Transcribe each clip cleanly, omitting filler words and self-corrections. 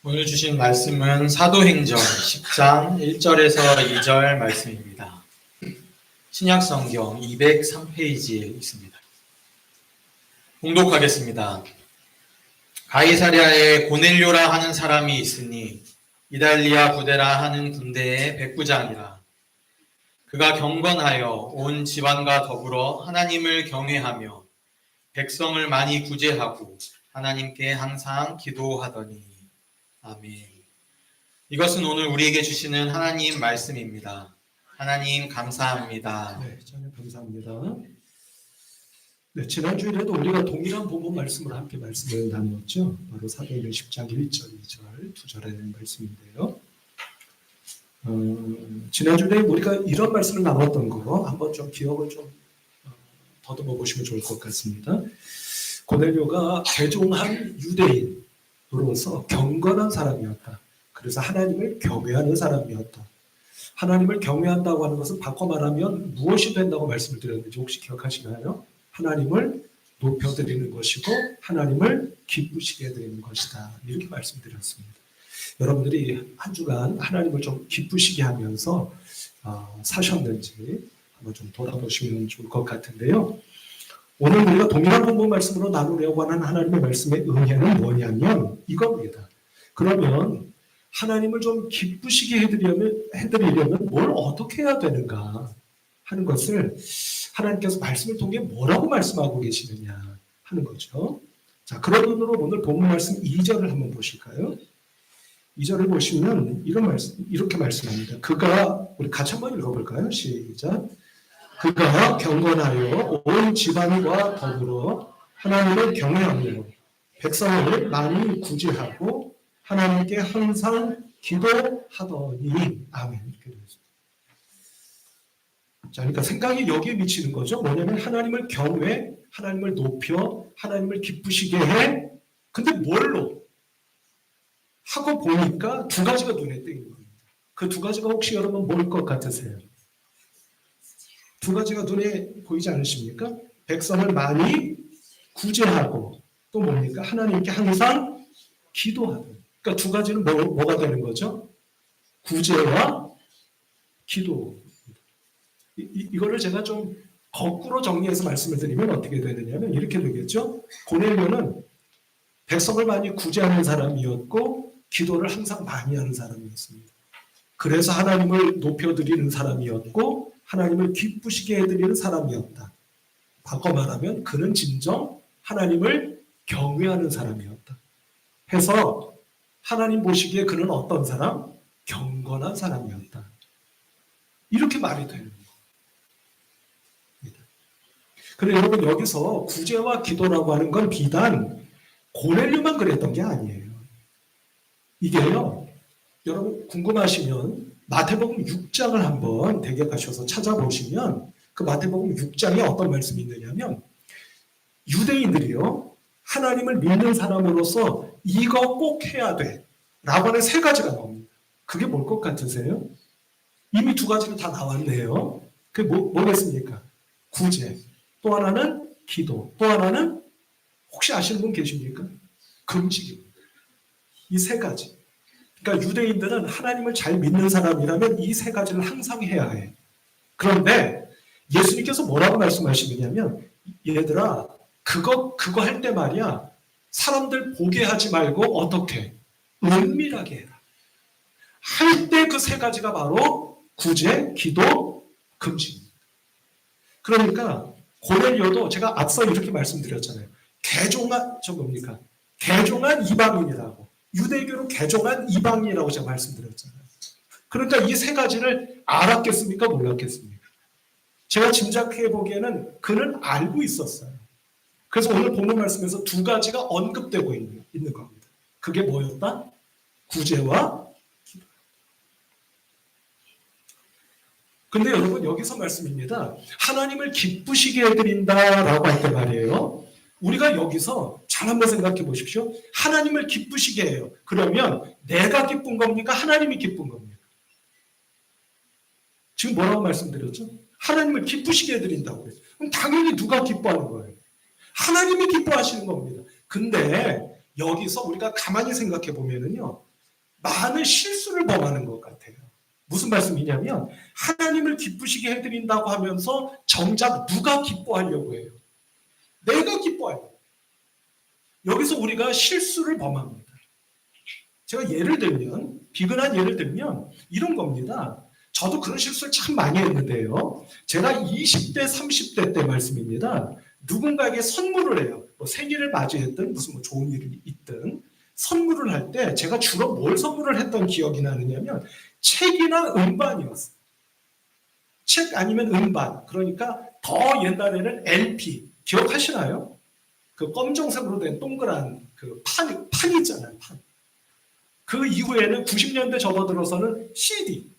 오늘 주신 말씀은 사도행전 10장 1절에서 2절 말씀입니다. 신약성경 203페이지에 있습니다. 봉독하겠습니다. 가이사랴에 고넬료라 하는 사람이 있으니 이달리아 부데라 하는 군대의 백부장이라. 그가 경건하여 온 집안과 더불어 하나님을 경외하며 백성을 많이 구제하고 하나님께 항상 기도하더니. 아멘. 이것은 오늘 우리에게 주시는 하나님 말씀입니다. 하나님 감사합니다. 네, 전혀 감사합니다. 네, 지난주에도 우리가 동일한 본문 말씀을 함께 말씀을 나누었죠. 바로 사도행전 10장 1절, 2절, 2절의 말씀인데요. 지난주에 우리가 이런 말씀을 나눴던 거 한번 좀 기억을 좀 더듬어 보시면 좋을 것 같습니다. 고넬료가 개종한 유대인으로서 경건한 사람이었다. 그래서 하나님을 경외하는 사람이었다. 하나님을 경외한다고 하는 것은 바꿔 말하면 무엇이 된다고 말씀을 드렸는지 혹시 기억하시나요? 하나님을 높여드리는 것이고 하나님을 기쁘시게 해드리는 것이다. 이렇게 말씀드렸습니다. 여러분들이 한 주간 하나님을 좀 기쁘시게 하면서 사셨는지 한번 좀 돌아보시면 좋을 것 같은데요. 오늘 우리가 동일한 본문 말씀으로 나누려고 하는 하나님의 말씀의 의미는 뭐냐면 이겁니다. 그러면 하나님을 좀 기쁘시게 해드리려면 뭘 어떻게 해야 되는가 하는 것을 하나님께서 말씀을 통해 뭐라고 말씀하고 계시느냐 하는 거죠. 자, 그런 눈으로 오늘 본문 말씀 2절을 한번 보실까요? 2절을 보시면 이렇게 말씀합니다. 그가, 우리 같이 한번 읽어볼까요? 시작. 그가 경건하여 온 집안과 더불어 하나님을 경외하며 백성을 많이 구제하고 하나님께 항상 기도하더니. 아멘. 이렇게 되어 있습니다. 자, 그러니까 생각이 여기에 미치는 거죠. 뭐냐면 하나님을 경외, 하나님을 높여, 하나님을 기쁘시게 해. 근데 뭘로? 하고 보니까 두 가지가 눈에 띄는 겁니다. 그 두 가지가 혹시 여러분 뭘 것 같으세요? 두 가지가 눈에 보이지 않으십니까? 백성을 많이 구제하고 또 뭡니까? 하나님께 항상 기도하고. 그러니까 두 가지는 뭐가 되는 거죠? 구제와 기도. 이거를 제가 좀 거꾸로 정리해서 말씀을 드리면 어떻게 되느냐면 이렇게 되겠죠. 고넬료는 백성을 많이 구제하는 사람이었고 기도를 항상 많이 하는 사람이었습니다. 그래서 하나님을 높여드리는 사람이었고 하나님을 기쁘시게 해드리는 사람이었다. 바꿔 말하면 그는 진정 하나님을 경외하는 사람이었다. 해서 하나님 보시기에 그는 어떤 사람? 경건한 사람이었다. 이렇게 말이 되는 겁니다. 그런데 여러분 여기서 구제와 기도라고 하는 건 비단 고넬료만 그랬던 게 아니에요. 이게요. 여러분 궁금하시면 마태복음 6장을 한번 댁에 가셔서 찾아보시면 그 마태복음 6장에 어떤 말씀이 있느냐면 유대인들이요. 하나님을 믿는 사람으로서 이거 꼭 해야 돼 라고 하는 세 가지가 나옵니다. 그게 뭘 것 같으세요? 이미 두 가지가 다 나왔네요. 그게 뭐겠습니까? 구제, 또 하나는 기도, 또 하나는 혹시 아시는 분 계십니까? 금식입니다. 이 세 가지. 그러니까 유대인들은 하나님을 잘 믿는 사람이라면 이 세 가지를 항상 해야 해. 그런데 예수님께서 뭐라고 말씀하시느냐면 얘들아 그거 할 때 말이야 사람들 보게 하지 말고 어떻게? 은밀하게 해라. 할 때 그 세 가지가 바로 구제, 기도, 금식입니다. 그러니까 고넬료도 제가 앞서 이렇게 말씀드렸잖아요. 개종한 이방인이라고. 유대교로 개종한 이방인이라고 제가 말씀드렸잖아요. 그러니까 이 세 가지를 알았겠습니까? 몰랐겠습니까? 제가 짐작해 보기에는 그는 알고 있었어요. 그래서 오늘 본문 말씀에서 두 가지가 언급되고 있는 겁니다. 그게 뭐였다? 구제와 기도. 근데 여러분 여기서 말씀입니다. 하나님을 기쁘시게 해드린다라고 할 때 말이에요. 우리가 여기서 잘 한번 생각해 보십시오. 하나님을 기쁘시게 해요. 그러면 내가 기쁜 겁니까? 하나님이 기쁜 겁니까? 지금 뭐라고 말씀드렸죠? 하나님을 기쁘시게 해드린다고 그랬죠. 그럼 당연히 누가 기뻐하는 거예요? 하나님이 기뻐하시는 겁니다. 근데 여기서 우리가 가만히 생각해 보면은요, 많은 실수를 범하는 것 같아요. 무슨 말씀이냐면 하나님을 기쁘시게 해드린다고 하면서 정작 누가 기뻐하려고 해요? 내가 기뻐하려고. 여기서 우리가 실수를 범합니다. 제가 예를 들면, 비근한 예를 들면 이런 겁니다. 저도 그런 실수를 참 많이 했는데요. 제가 20대, 30대 때 말씀입니다. 누군가에게 선물을 해요. 뭐 생일을 맞이했든 무슨 뭐 좋은 일이 있든 선물을 할 때 제가 주로 뭘 선물을 했던 기억이 나느냐면 책이나 음반이었어요. 책 아니면 음반. 그러니까 더 옛날에는 LP. 기억하시나요? 그 검정색으로 된 동그란 그 판 있잖아요. 판. 그 이후에는 90년대 접어들어서는 CD.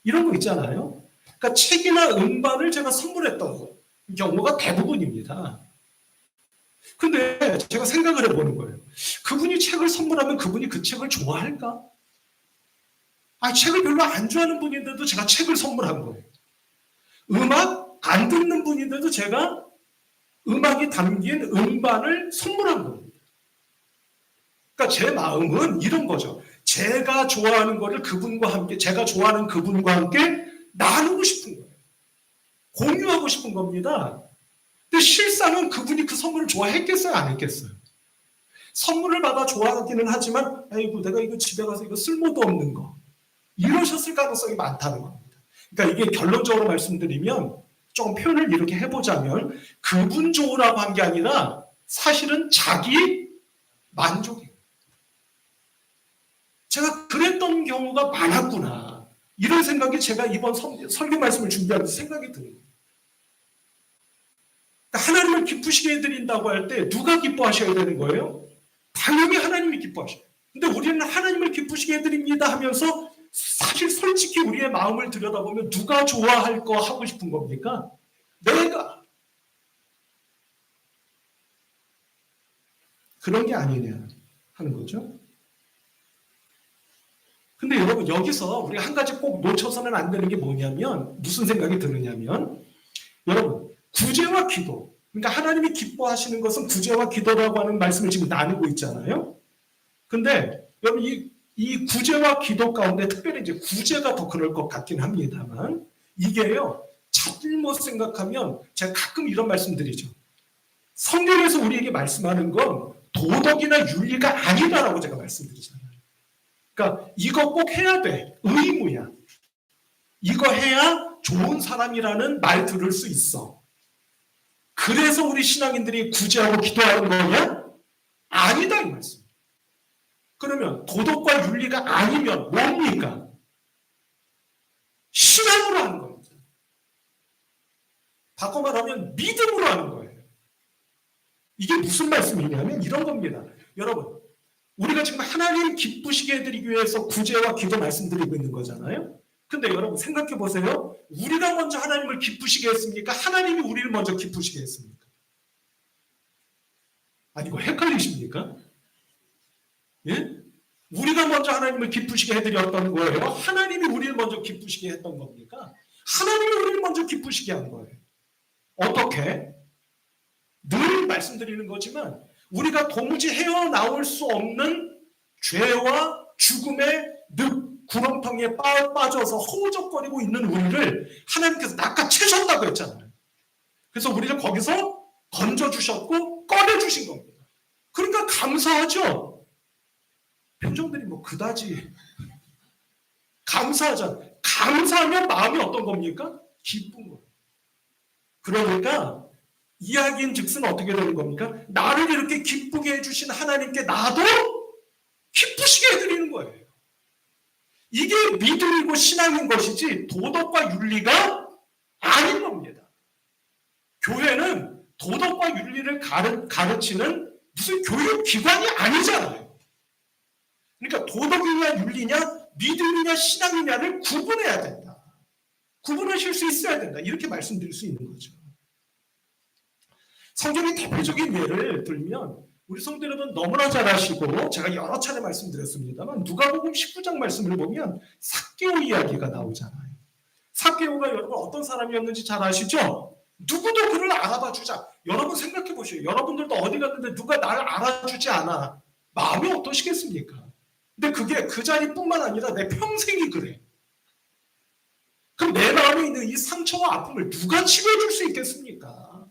이런 거 있잖아요. 그러니까 책이나 음반을 제가 선물했던 경우가 대부분입니다. 근데 제가 생각을 해보는 거예요. 그분이 책을 선물하면 그분이 그 책을 좋아할까? 책을 별로 안 좋아하는 분인데도 제가 책을 선물한 거예요. 음악 안 듣는 분인데도 제가 음악이 담긴 음반을 선물한 겁니다. 그러니까 제 마음은 이런 거죠. 제가 좋아하는 거를 그분과 함께, 제가 좋아하는 그분과 함께 나누고 싶은 거예요. 공유하고 싶은 겁니다. 근데 실상은 그분이 그 선물을 좋아했겠어요? 안 했겠어요? 선물을 받아 좋아하기는 하지만 아이고 내가 이거 집에 가서 이거 쓸모도 없는 거 이러셨을 가능성이 많다는 겁니다. 그러니까 이게 결론적으로 말씀드리면 조금 표현을 이렇게 해보자면 그분 좋으라고 한 게 아니라 사실은 자기 만족이에요. 제가 그랬던 경우가 많았구나. 이런 생각이 제가 이번 설교 말씀을 준비하면서 생각이 드는 거예요. 그러니까 하나님을 기쁘시게 해드린다고 할 때 누가 기뻐하셔야 되는 거예요? 당연히 하나님이 기뻐하셔요. 근데 우리는 하나님을 기쁘시게 해드립니다 하면서 사실 솔직히 우리의 마음을 들여다보면 누가 좋아할 거 하고 싶은 겁니까? 내가. 그런 게 아니냐 하는 거죠. 근데 여러분 여기서 우리가 한 가지 꼭 놓쳐서는 안 되는 게 뭐냐면 무슨 생각이 드느냐면 여러분 구제와 기도 그러니까 하나님이 기뻐하시는 것은 구제와 기도라고 하는 말씀을 지금 나누고 있잖아요. 근데 여러분 이 구제와 기도 가운데 특별히 이제 구제가 더 그럴 것 같긴 합니다만 이게요 잘못 생각하면 제가 가끔 이런 말씀 드리죠. 성경에서 우리에게 말씀하는 건 도덕이나 윤리가 아니다라고 제가 말씀드리잖아요. 그러니까 이거 꼭 해야 돼. 의무야. 이거 해야 좋은 사람이라는 말 들을 수 있어. 그래서 우리 신앙인들이 구제하고 기도하는 거냐? 아니다 이 말씀. 그러면 도덕과 윤리가 아니면 뭡니까? 신앙으로 하는 겁니다. 바꿔 말하면 믿음으로 하는 거예요. 이게 무슨 말씀이냐면 이런 겁니다. 여러분 우리가 지금 하나님 기쁘시게 해드리기 위해서 구제와 기도 말씀드리고 있는 거잖아요. 근데 여러분 생각해 보세요. 우리가 먼저 하나님을 기쁘시게 했습니까? 하나님이 우리를 먼저 기쁘시게 했습니까? 아니 이거 헷갈리십니까? 예? 우리가 먼저 하나님을 기쁘시게 해드렸던 거예요? 하나님이 우리를 먼저 기쁘시게 했던 겁니까? 하나님이 우리를 먼저 기쁘시게 한 거예요. 어떻게? 늘 말씀드리는 거지만 우리가 도무지 헤어나올 수 없는 죄와 죽음의 늪, 구렁텅이에 빠져서 허우적거리고 있는 우리를 하나님께서 낚아채셨다고 했잖아요. 그래서 우리를 거기서 건져주셨고 꺼내주신 겁니다. 그러니까 감사하죠. 표정들이 뭐 그다지 감사하잖아요. 감사하면 마음이 어떤 겁니까? 기쁜 거예요. 그러니까 이야기인 즉슨 어떻게 되는 겁니까? 나를 이렇게 기쁘게 해주신 하나님께 나도 기쁘시게 해드리는 거예요. 이게 믿음이고 신앙인 것이지 도덕과 윤리가 아닌 겁니다. 교회는 도덕과 윤리를 가르치는 무슨 교육기관이 아니잖아요. 그러니까 도덕이냐 윤리냐 믿음이냐 신앙이냐를 구분해야 된다. 구분하실 수 있어야 된다. 이렇게 말씀드릴 수 있는 거죠. 성경의 대표적인 예를 들면 우리 성도 여러분 너무나 잘 아시고 제가 여러 차례 말씀드렸습니다만 누가복음 19장 말씀을 보면 삭개오 이야기가 나오잖아요. 삭개오가 여러분 어떤 사람이었는지 잘 아시죠? 누구도 그를 알아봐 주자. 여러분 생각해 보세요. 여러분들도 어디 갔는데 누가 나를 알아주지 않아. 마음이 어떠시겠습니까? 근데 그게 그 자리뿐만 아니라 내 평생이 그래. 그럼 내 마음에 있는 이 상처와 아픔을 누가 치료해줄 수 있겠습니까?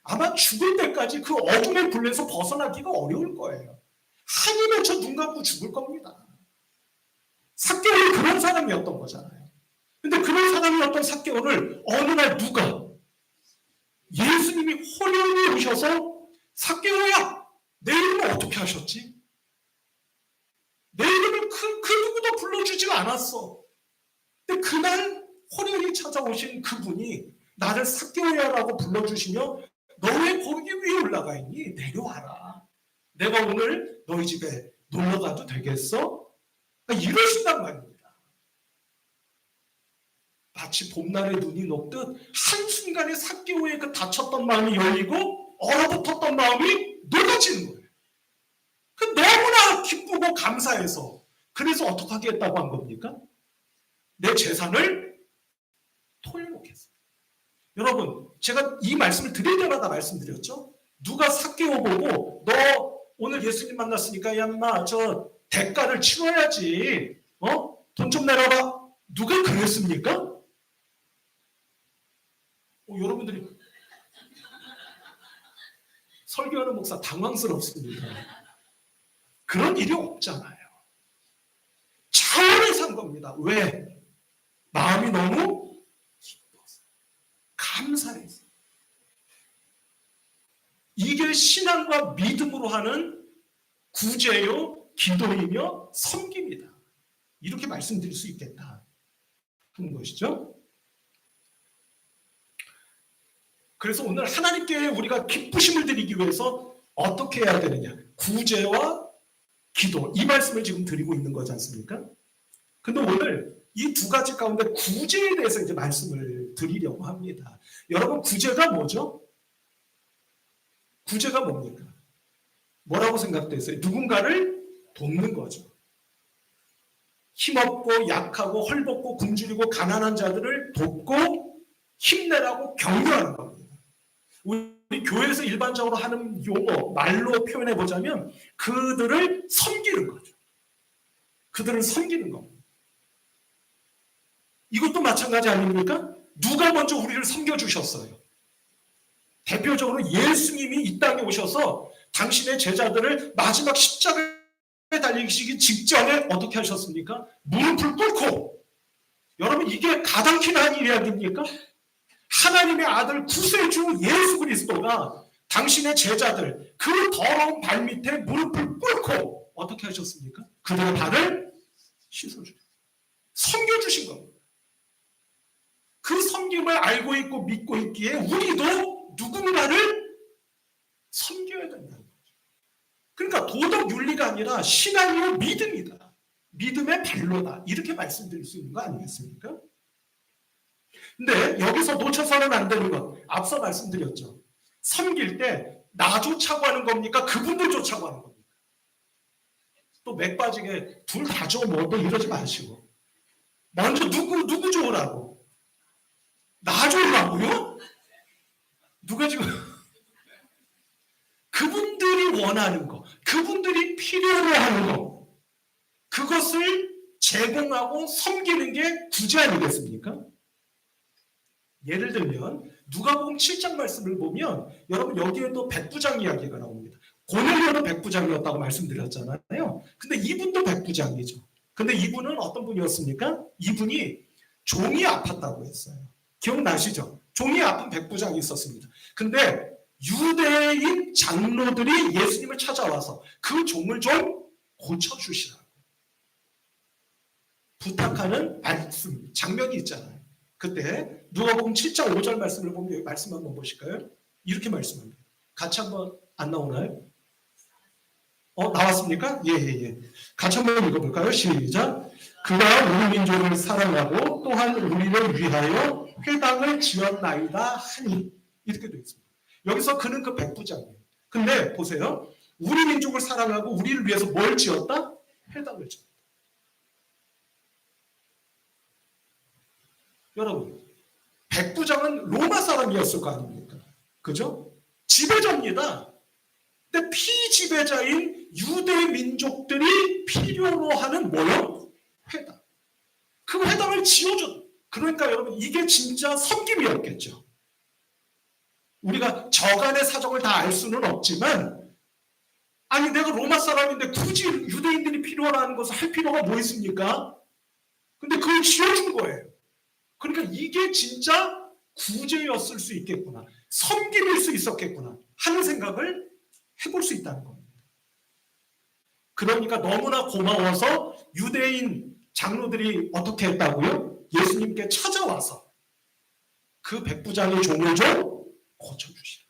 아마 죽을 때까지 그 어둠의 굴레에서 벗어나기가 어려울 거예요. 한이 맺혀 눈 감고 죽을 겁니다. 삭개오는 그런 사람이었던 거잖아요. 근데 그런 사람이었던 삭개오를 어느 날 누가 예수님이 호련히 오셔서 삭개오야, 내 이름을 어떻게 하셨지? 내 이름을 그 누구도 불러주지가 않았어. 근데 그날 호련히 찾아오신 그분이 나를 삭개오야라고 불러주시며 너 왜 거기 위에 올라가 있니? 내려와라. 내가 오늘 너희 집에 놀러 가도 되겠어? 이러신단 말입니다. 마치 봄날에 눈이 녹듯 한순간에 삭개오의 그 닫혔던 마음이 열리고 얼어붙었던 마음이 녹아지는 거예요. 그 너무나 기쁘고 감사해서 그래서 어떻게 하겠다고 한 겁니까? 내 재산을 토해놓겠어요. 여러분, 제가 이 말씀을 드릴 때마다 말씀드렸죠? 누가 삭개오 보고 너 오늘 예수님 만났으니까 야 인마 저 대가를 치러야지. 돈 좀 내놔봐. 누가 그랬습니까? 여러분들이 설교하는 목사 당황스럽습니다. 그런 일이 없잖아요. 차원에서 한 겁니다. 왜? 마음이 너무 기뻐서 감사해서. 이게 신앙과 믿음으로 하는 구제요, 기도이며 섬깁니다. 이렇게 말씀드릴 수 있겠다 하는 것이죠. 그래서 오늘 하나님께 우리가 기쁘심을 드리기 위해서 어떻게 해야 되느냐? 구제와 기도, 이 말씀을 지금 드리고 있는 거지 않습니까? 근데 오늘 이 두 가지 가운데 구제에 대해서 이제 말씀을 드리려고 합니다. 여러분, 구제가 뭐죠? 구제가 뭡니까? 뭐라고 생각되세요? 누군가를 돕는 거죠. 힘없고 약하고 헐벗고 굶주리고 가난한 자들을 돕고 힘내라고 격려하는 겁니다. 우리 교회에서 일반적으로 하는 용어, 말로 표현해 보자면 그들을 섬기는 거죠. 그들을 섬기는 겁니다. 이것도 마찬가지 아닙니까? 누가 먼저 우리를 섬겨주셨어요? 대표적으로 예수님이 이 땅에 오셔서 당신의 제자들을 마지막 십자가에 달리시기 직전에 어떻게 하셨습니까? 무릎을 꿇고, 여러분 이게 가당키나 한 일이 아닙니까? 하나님의 아들 구세주 예수 그리스도가 당신의 제자들 그 더러운 발밑에 무릎을 꿇고 어떻게 하셨습니까? 그들의 발을 씻어주셨어요. 섬겨주신 겁니다. 그 섬김을 알고 있고 믿고 있기에 우리도 누군가를 섬겨야 된다는 거죠. 그러니까 도덕 윤리가 아니라 신앙이요 믿음이다. 믿음의 발로다. 이렇게 말씀드릴 수 있는 거 아니겠습니까? 근데 여기서 놓쳐서는 안 되는 것, 앞서 말씀드렸죠. 섬길 때 나 쫓아고 하는 겁니까? 그분들 쫓아고 하는 겁니까? 또 맥 빠지게 둘 다 줘 뭐 또 이러지 마시고 먼저 누구 좋으라고? 나 좋으라고요? 누가 지금 그분들이 원하는 거, 그분들이 필요로 하는 거, 그것을 제공하고 섬기는 게 구제 아니겠습니까? 예를 들면 누가복음 7장 말씀을 보면 여러분 여기에도 백부장 이야기가 나옵니다. 고넬료는 백부장이었다고 말씀드렸잖아요. 근데 이분도 백부장이죠. 근데 이분은 어떤 분이었습니까? 이분이 종이 아팠다고 했어요. 기억나시죠? 종이 아픈 백부장이 있었습니다. 근데 유대인 장로들이 예수님을 찾아와서 그 종을 좀 고쳐주시라고 부탁하는 말씀, 장면이 있잖아요. 그때 누가복음 7장 5절 말씀을 보면 말씀 한번 보실까요? 이렇게 말씀합니다. 같이 한번 안 나오나요? 나왔습니까? 예. 같이 한번 읽어볼까요? 시작. 그가 우리 민족을 사랑하고 또한 우리를 위하여 회당을 지었나이다 하니, 이렇게 되어 있습니다. 여기서 그는 그 백부장이에요. 근데 보세요. 우리 민족을 사랑하고 우리를 위해서 뭘 지었다? 회당을 지었다. 여러분, 백부장은 로마 사람이었을 거 아닙니까? 그죠? 지배자입니다. 근데 피지배자인 유대 민족들이 필요로 하는 뭐요? 회당. 그 회당을 지어줘. 그러니까 여러분 이게 진짜 섬김이었겠죠. 우리가 저간의 사정을 다 알 수는 없지만 아니 내가 로마 사람인데 굳이 유대인들이 필요하는 것을 할 필요가 뭐 있습니까? 근데 그걸 지어준 거예요. 그러니까 이게 진짜 구제였을 수 있겠구나. 섬김일 수 있었겠구나 하는 생각을 해볼 수 있다는 겁니다. 그러니까 너무나 고마워서 유대인 장로들이 어떻게 했다고요? 예수님께 찾아와서 그 백부장의 종을 좀 고쳐주시라.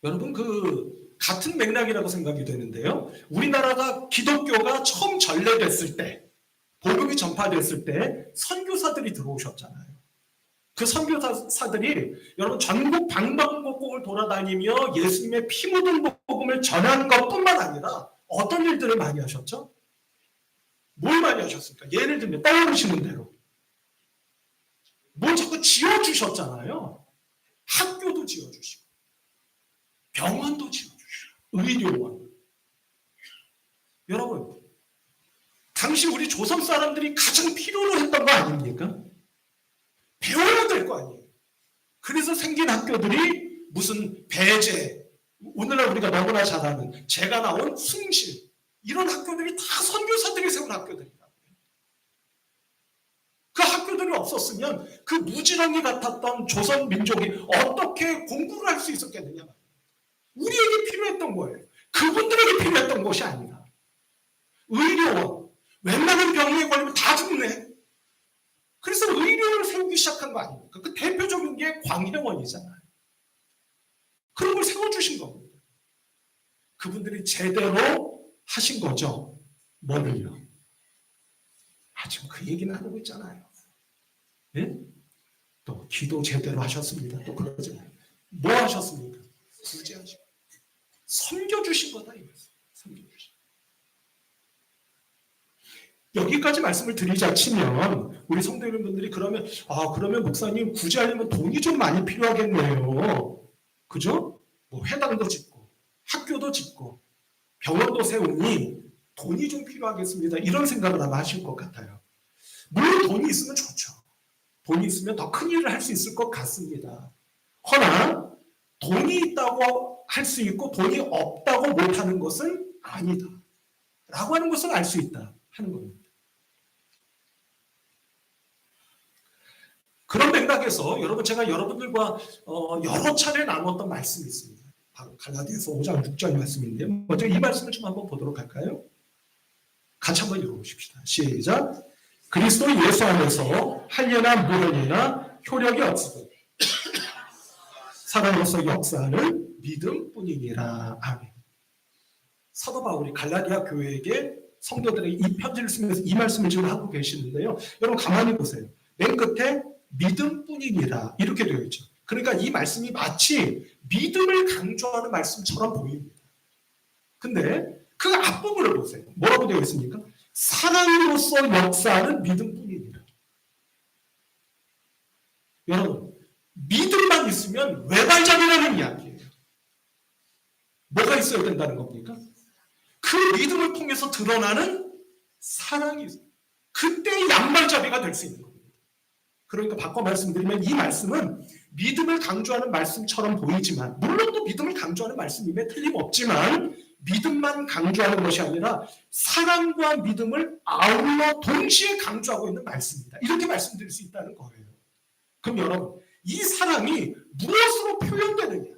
여러분 그 같은 맥락이라고 생각이 되는데요. 우리나라가 기독교가 처음 전래됐을 때, 복음이 전파됐을 때 선교사들이 들어오셨잖아요. 그 선교사들이 여러분 전국 방방곡곡을 돌아다니며 예수님의 피 묻은 복음을 전하는 것뿐만 아니라 어떤 일들을 많이 하셨죠? 뭘 많이 하셨습니까? 예를 들면 떠오르시는 대로 뭘 자꾸 지어주셨잖아요. 학교도 지어주시고 병원도 지어주시고 의료원. 여러분 당시 우리 조선 사람들이 가장 필요로 했던 거 아닙니까? 배워야 될 거 아니에요. 그래서 생긴 학교들이 무슨 배제, 오늘날 우리가 너무나 잘 아는 제가 나온 숭실, 이런 학교들이 다 선교사들이 세운 학교들이라고요. 그 학교들이 없었으면 그 무지렁이 같았던 조선 민족이 어떻게 공부를 할 수 있었겠느냐. 우리에게 필요했던 거예요. 그분들에게 필요했던 것이 아니라. 의료원, 웬만한 병에 걸리면 다 죽네. 그래서 의료원을 세우기 시작한 거 아닙니까? 그 대표적인 게 광해원이잖아요. 그런 걸 세워주신 겁니다. 그분들이 제대로 하신 거죠. 뭐를요? 지금 그 얘기는 하고 있잖아요. 예? 또 기도 제대로 하셨습니다. 또 그러잖아요. 뭐 하셨습니까? 구제하시고 섬겨주신 거다 이거예요. 섬겨주신. 여기까지 말씀을 드리자 치면 우리 성도 여러분들이 그러면 목사님 구제하려면 돈이 좀 많이 필요하겠네요. 그죠? 뭐 회당도 짓고 학교도 짓고 병원도 세우니 돈이 좀 필요하겠습니다. 이런 생각을 아마 하실 것 같아요. 물론 돈이 있으면 좋죠. 돈이 있으면 더 큰 일을 할 수 있을 것 같습니다. 허나 돈이 있다고 할 수 있고 돈이 없다고 못하는 것은 아니다. 라고 하는 것을 알 수 있다 하는 겁니다. 그런 맥락에서 여러분 제가 여러분들과 여러 차례 나눴던 말씀이 있습니다. 바로 갈라디아서 5장 6절 말씀인데요. 먼저 이 말씀을 좀 한번 보도록 할까요? 같이 한번 읽어보십시다. 시작. 그리스도 예수 안에서 한례나 무언이나 효력이 없으고 사람으로서 역사하는 믿음뿐이니라. 아멘. 사도 바울이 갈라디아 교회에게 성도들에게 이 편지를 쓰면서 이 말씀을 지금 하고 계시는데요. 여러분 가만히 보세요. 맨 끝에 믿음뿐이니라 이렇게 되어 있죠. 그러니까 이 말씀이 마치 믿음을 강조하는 말씀처럼 보입니다. 근데 그 앞부분을 보세요. 뭐라고 되어 있습니까? 사랑으로서 역사하는 믿음뿐이니라. 여러분 믿음만 있으면 외발장이라는 이야기예요. 뭐가 있어야 된다는 겁니까? 그 믿음을 통해서 드러나는 사랑이 있어요. 그때 양말잡이가 될 수 있는 겁니다. 그러니까 바꿔 말씀드리면 이 말씀은 믿음을 강조하는 말씀처럼 보이지만 물론 또 믿음을 강조하는 말씀임에 틀림없지만 믿음만 강조하는 것이 아니라 사랑과 믿음을 아울러 동시에 강조하고 있는 말씀입니다. 이렇게 말씀드릴 수 있다는 거예요. 그럼 여러분 이 사랑이 무엇으로 표현되느냐,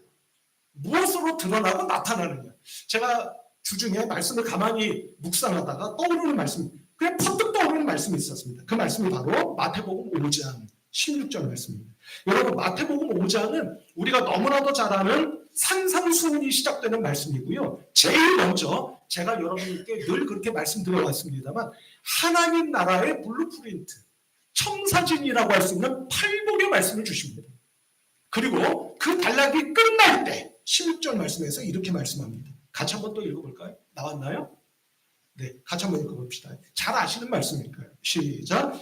무엇으로 드러나고 나타나느냐. 제가 주중에 말씀을 가만히 묵상하다가 떠오르는 말씀, 그냥 퍼뜩 떠오르는 말씀이 있었습니다. 그 말씀이 바로 마태복음 5장 16절 말씀입니다. 여러분 마태복음 5장은 우리가 너무나도 잘 아는 산상수훈이 시작되는 말씀이고요. 제일 먼저 제가 여러분께 늘 그렇게 말씀드려왔습니다만 하나님 나라의 블루프린트, 청사진이라고 할 수 있는 팔복의 말씀을 주십니다. 그리고 그 단락이 끝날 때 16절 말씀에서 이렇게 말씀합니다. 같이 한번 또 읽어볼까요? 나왔나요? 네, 같이 한번 읽어봅시다. 잘 아시는 말씀이니까요. 시작.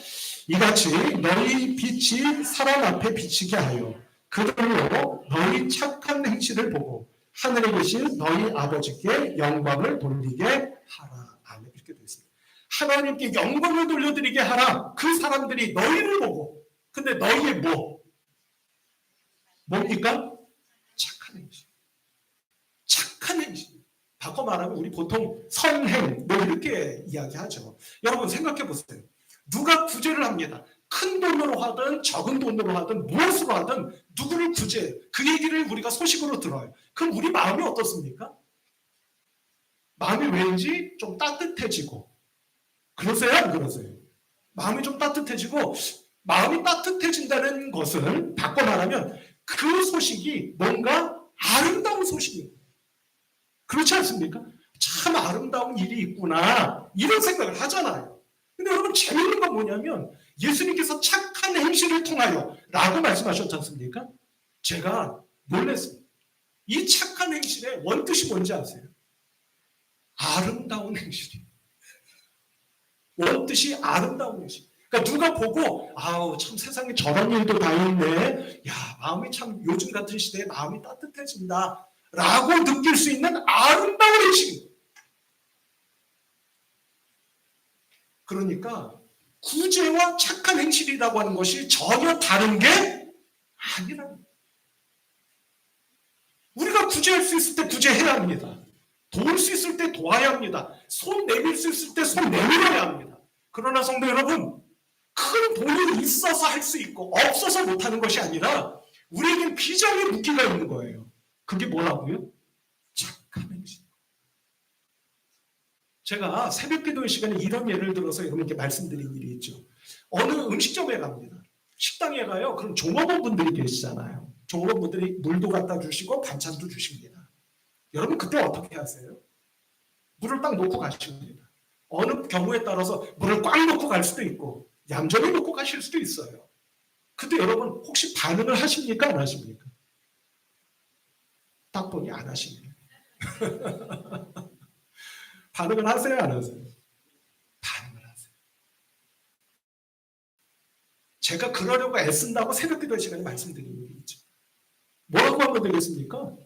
이같이 너희 빛이 사람 앞에 비치게 하여 그들로 너희 착한 행실을 보고 하늘에 계신 너희 아버지께 영광을 돌리게 하라. 아멘. 이렇게 되어 있습니다. 하나님께 영광을 돌려드리게 하라. 그 사람들이 너희를 보고, 근데 너희의 뭡니까? 착한 행실. 착한 행실. 바꿔 말하면 우리 보통 선행 뭐 이렇게 이야기하죠. 여러분 생각해 보세요. 누가 구제를 합니다. 큰 돈으로 하든 적은 돈으로 하든 무엇으로 하든 누구를 구제해. 그 얘기를 우리가 소식으로 들어요. 그럼 우리 마음이 어떻습니까? 마음이 왠지 좀 따뜻해지고. 그러세요? 안 그러세요? 마음이 좀 따뜻해지고, 마음이 따뜻해진다는 것은 바꿔 말하면 그 소식이 뭔가 아름다운 소식이에요. 그렇지 않습니까? 참 아름다운 일이 있구나 이런 생각을 하잖아요. 근데 여러분 재미있는 건 뭐냐면 예수님께서 착한 행실을 통하여 라고 말씀하셨지 않습니까? 제가 놀랐습니다. 이 착한 행실의 원뜻이 뭔지 아세요? 아름다운 행실이에요. 원뜻이 아름다운 행실. 그러니까 누가 보고 아우 참 세상에 저런 일도 다 있네. 야 마음이 참 요즘 같은 시대에 마음이 따뜻해진다. 라고 느낄 수 있는 아름다운 행실입니다. 그러니까 구제와 착한 행실이라고 하는 것이 전혀 다른 게 아니랍니다. 우리가 구제할 수 있을 때 구제해야 합니다. 도울 수 있을 때 도와야 합니다. 손 내밀 수 있을 때 손 내밀어야 합니다. 그러나 성도 여러분, 큰 돈이 있어서 할 수 있고 없어서 못하는 것이 아니라 우리에겐 비장의 무기가 있는 거예요. 그게 뭐라고요? 착한 행실. 제가 새벽 기도의 시간에 이런 예를 들어서 여러분께 말씀드린 일이 있죠. 어느 음식점에 갑니다. 식당에 가요. 그럼 종업원분들이 계시잖아요. 종업원분들이 물도 갖다 주시고 반찬도 주십니다. 여러분 그때 어떻게 하세요? 물을 딱 놓고 가십니다. 어느 경우에 따라서 물을 꽉 놓고 갈 수도 있고 얌전히 놓고 가실 수도 있어요. 근데 여러분 혹시 반응을 하십니까? 안 하십니까? 딱 보니 안 하십니다. 반응을 하세요? 안 하세요? 반응을 하세요. 제가 그러려고 애쓴다고 새벽기도 시간에 말씀드린 일이 있죠. 뭐라고 하면 되겠습니까?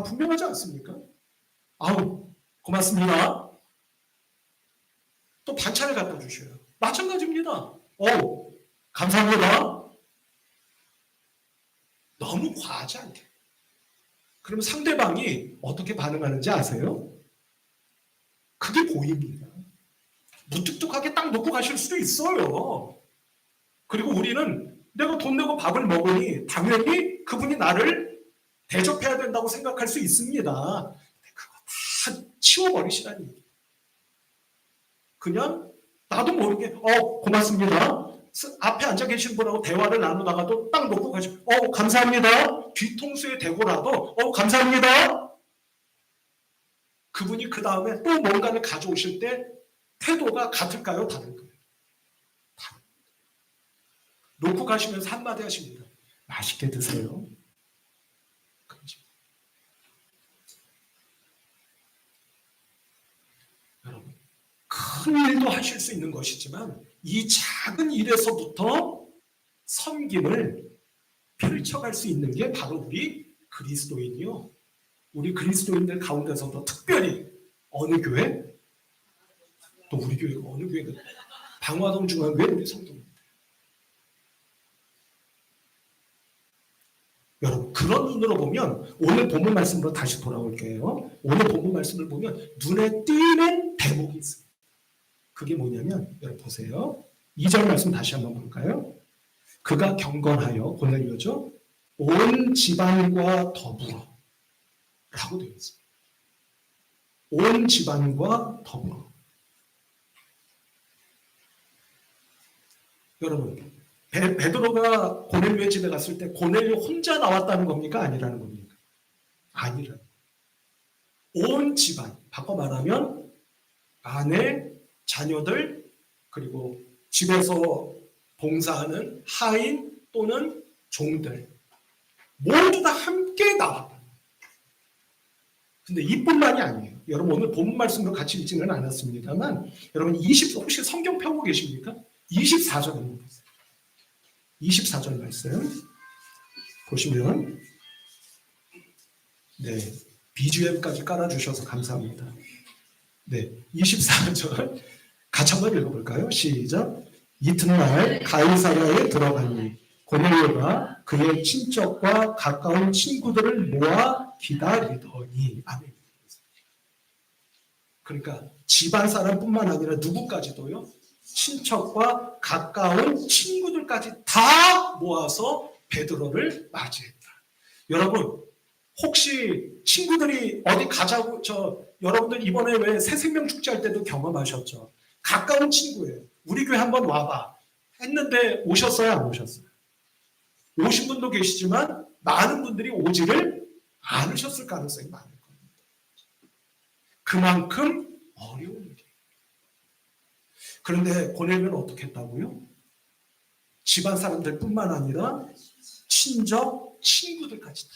분명하지 않습니까? 아우 고맙습니다. 또 반찬을 갖다 주셔요. 마찬가지입니다. 감사합니다. 너무 과하지 않게. 그럼 상대방이 어떻게 반응하는지 아세요? 그게 보입니다. 무뚝뚝하게 딱 놓고 가실 수도 있어요. 그리고 우리는 내가 돈 내고 밥을 먹으니 당연히 그분이 나를 대접해야 된다고 생각할 수 있습니다. 그거 다 치워버리시라는 얘기예요. 그냥 나도 모르게 고맙습니다. 앞에 앉아 계신 분하고 대화를 나누다가도 딱 놓고 가시고 감사합니다. 뒤통수에 대고라도 감사합니다. 그분이 그 다음에 또 뭔가를 가져오실 때 태도가 같을까요? 다를까요? 다릅니다. 놓고 가시면서 한마디 하십니다. 맛있게 드세요. 그렇죠. 여러분 큰 일도 하실 수 있는 것이지만 이 작은 일에서부터 섬김을 펼쳐갈 수 있는 게 바로 우리 그리스도인이요. 우리 그리스도인들 가운데서도 특별히 어느 교회? 또 우리 교회가 어느 교회가? 방화동 중앙교회 우리 성도입니다. 여러분 그런 눈으로 보면 오늘 본문 말씀으로 다시 돌아올게요. 오늘 본문 말씀을 보면 눈에 띄는 대목이 있어요. 그게 뭐냐면 여러분 보세요. 2절 말씀 다시 한번 볼까요? 그가 경건하여 고넬료죠. 온 집안과 더불어 라고 되어 있습니다. 온 집안과 더불어. 여러분 베드로가 고넬료의 집에 갔을 때 고넬료 혼자 나왔다는 겁니까? 아니라는 겁니까? 아니라는. 온 집안, 바꿔 말하면 아내, 자녀들, 그리고 집에서 봉사하는 하인 또는 종들 모두 다 함께 나왔다. 근데 이뿐만이 아니에요. 여러분 오늘 본문 말씀으로 같이 읽지는 않았습니다만 여러분 혹시 성경 펴고 계십니까? 24절 보세요. 24절 말씀 보시면 네, BGM까지 깔아주셔서 감사합니다. 네, 24절 같이 한번 읽어볼까요? 시작. 이튿날 가이사랴에 들어가니 고넬료가 그의 친척과 가까운 친구들을 모아 기다리더니 아멘. 그러니까 집안 사람뿐만 아니라 누구까지도요? 친척과 가까운 친구들까지 다 모아서 베드로를 맞이했다. 여러분, 혹시 친구들이 어디 가자고 여러분들 이번에 왜 새생명 축제할 때도 경험하셨죠? 가까운 친구예요. 우리 교회 한번 와봐 했는데 오셨어요, 안 오셨어요? 오신 분도 계시지만 많은 분들이 오지를 않으셨을 가능성이 많을 겁니다. 그만큼 어려운 일이에요. 그런데 고넬료는 어떻게 했다고요? 집안 사람들뿐만 아니라 친정, 친구들까지 다.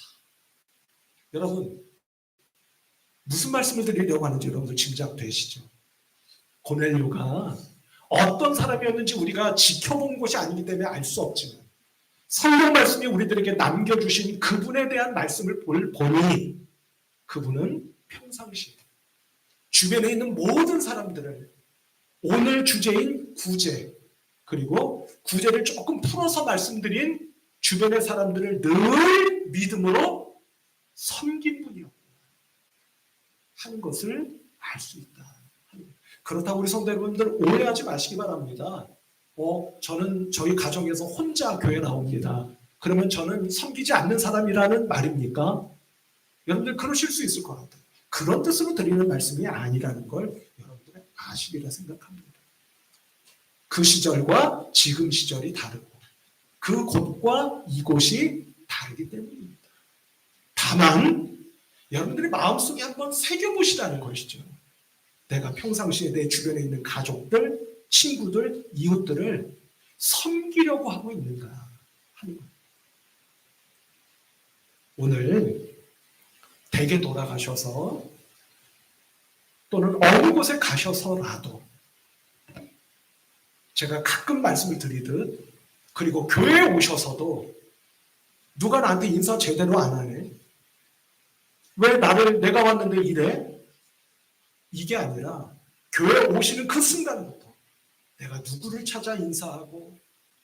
여러분, 무슨 말씀을 드리려고 하는지 여러분들 짐작되시죠? 고넬료가 어떤 사람이었는지 우리가 지켜본 것이 아니기 때문에 알 수 없지만 성경 말씀이 우리들에게 남겨주신 그분에 대한 말씀을 보니 그분은 평상시에 주변에 있는 모든 사람들을 오늘 주제인 구제 그리고 구제를 조금 풀어서 말씀드린 주변의 사람들을 늘 믿음으로 섬긴 분이었구나 하는 것을 알 수 있다. 그렇다고 우리 성도 여러분들 오해하지 마시기 바랍니다. 저는 저희 가정에서 혼자 교회 나옵니다. 그러면 저는 섬기지 않는 사람이라는 말입니까? 여러분들 그러실 수 있을 것 같아요. 그런 뜻으로 드리는 말씀이 아니라는 걸 여러분들 아시리라 생각합니다. 그 시절과 지금 시절이 다르고 그 곳과 이곳이 다르기 때문입니다. 다만 여러분들이 마음속에 한번 새겨보시라는 것이죠. 내가 평상시에 내 주변에 있는 가족들, 친구들, 이웃들을 섬기려고 하고 있는가 하는 거예요. 오늘 댁에 돌아가셔서 또는 어느 곳에 가셔서라도 제가 가끔 말씀을 드리듯 그리고 교회에 오셔서도 누가 나한테 인사 제대로 안 하네? 왜 내가 왔는데 이래? 이게 아니라 교회에 오시는 그 순간부터 내가 누구를 찾아 인사하고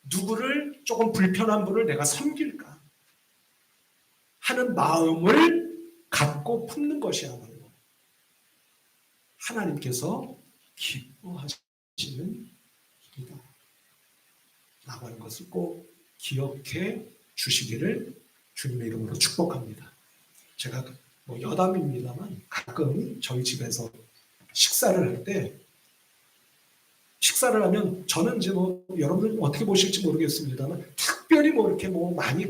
누구를 조금 불편한 분을 내가 섬길까 하는 마음을 갖고 품는 것이야말로 하나님께서 기뻐하시는 일이다 라고 하는 것을 꼭 기억해 주시기를 주님의 이름으로 축복합니다. 제가 여담입니다만 가끔 저희 집에서 식사를 할 때 식사를 하면 저는 이제 여러분들 어떻게 보실지 모르겠습니다만 특별히 이렇게 많이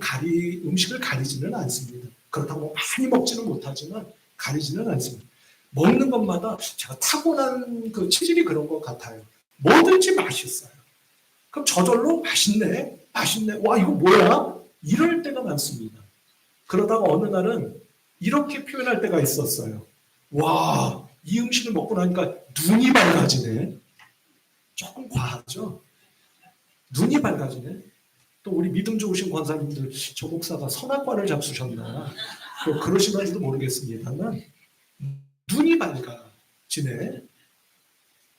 음식을 가리지는 않습니다. 그렇다고 많이 먹지는 못하지만 가리지는 않습니다. 먹는 것마다 제가 타고난 그 체질이 그런 것 같아요. 뭐든지 맛있어요. 그럼 저절로 맛있네. 와 이거 뭐야? 이럴 때가 많습니다. 그러다가 어느 날은 이렇게 표현할 때가 있었어요. 와, 이 음식을 먹고 나니까 눈이 밝아지네. 조금 과하죠? 눈이 밝아지네. 또 우리 믿음 좋으신 권사님들 저 목사가 선악과를 잡수셨나 그러시는지도 모르겠습니다만 눈이 밝아지네.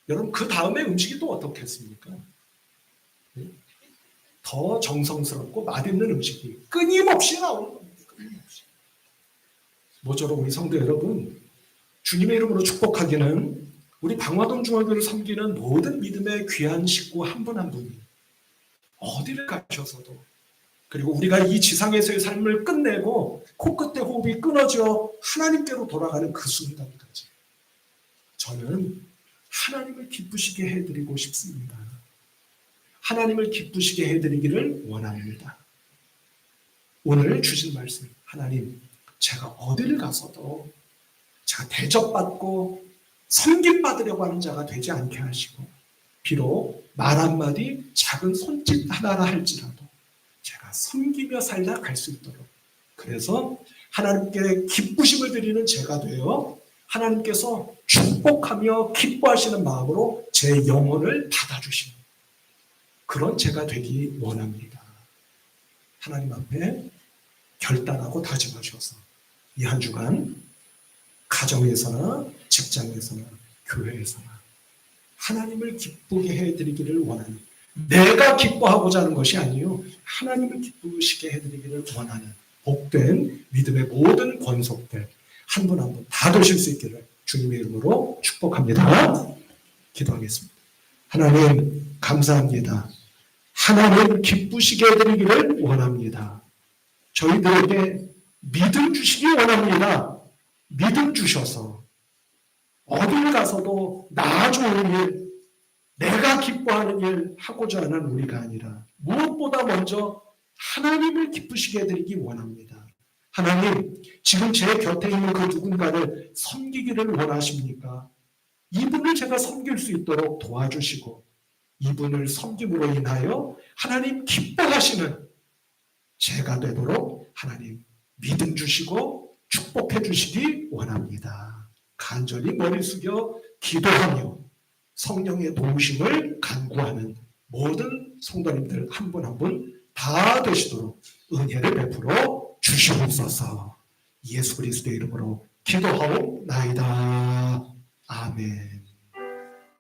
여러분 그 다음에 음식이 또 어떻겠습니까? 더 정성스럽고 맛있는 음식이 끊임없이 나오는 겁니다. 끊임없이. 모쪼록 우리 성도 여러분 주님의 이름으로 축복하기는 우리 방화동 중앙교를 섬기는 모든 믿음의 귀한 식구 한 분 한 분이 어디를 가셔서도 그리고 우리가 이 지상에서의 삶을 끝내고 코끝에 호흡이 끊어져 하나님께로 돌아가는 그 순간까지 저는 하나님을 기쁘시게 해드리고 싶습니다. 하나님을 기쁘시게 해드리기를 원합니다. 오늘 주신 말씀 하나님 제가 어디를 가서도 제가 대접받고 섬김받으려고 하는 자가 되지 않게 하시고 비록 말 한마디 작은 손짓 하나라 할지라도 제가 섬기며 살다 갈 수 있도록 그래서 하나님께 기쁘심을 드리는 제가 되어 하나님께서 축복하며 기뻐하시는 마음으로 제 영혼을 받아주시는 그런 제가 되기 원합니다. 하나님 앞에 결단하고 다짐하셔서 이 한 주간 가정에서나 직장에서나 교회에서나 하나님을 기쁘게 해드리기를 원하는, 내가 기뻐하고자 하는 것이 아니요 하나님을 기쁘시게 해드리기를 원하는 복된 믿음의 모든 권속들 한 분 한 분 다 되실 수 있기를 주님의 이름으로 축복합니다. 기도하겠습니다. 하나님 감사합니다. 하나님 기쁘시게 해드리기를 원합니다. 저희들에게 믿음 주시기 원합니다. 믿음 주셔서 어딜 가서도 나 좋은 일, 내가 기뻐하는 일 하고자 하는 우리가 아니라 무엇보다 먼저 하나님을 기쁘시게 해드리기 원합니다. 하나님, 지금 제 곁에 있는 그 누군가를 섬기기를 원하십니까? 이분을 제가 섬길 수 있도록 도와주시고 이분을 섬김으로 인하여 하나님 기뻐하시는 제가 되도록 하나님 믿음 주시고 축복해 주시기 원합니다. 간절히 머리 숙여 기도하며 성령의 도우심을 간구하는 모든 성도님들 한 분 한 분 다 되시도록 은혜를 베풀어 주시옵소서. 예수 그리스도의 이름으로 기도하옵나이다. 아멘.